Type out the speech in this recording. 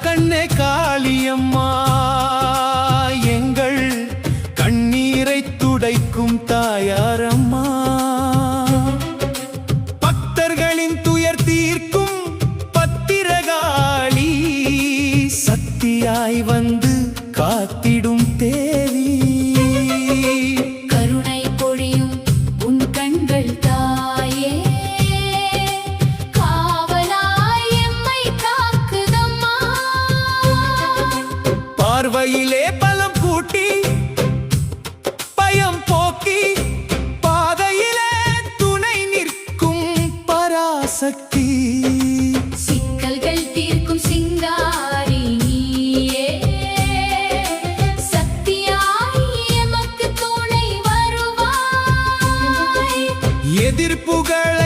கண்ணே காளியம்மா எங்கள் கண்ணீரை துடைக்கும் தாயாரம்மா பக்தர்களின் துயர் தீர்க்கும் பத்திரகாளி சக்தியாய் வந்து காத்திடும் தேவி கருணை பொழியும் உன் கண்கள் தாயே காவலாய் எம்மை காக்குதம்மா பார்வையிலே பலம் கூட்டி பயம் போக்கி பாதையிலே துணை நிற்கும் பராசக்தி சிக்கல்கள் தீர்க்கும் சிங்காரி நீயே சக்தியாய் எமக்கு துணை வருவாய் எதிர்ப்புகள்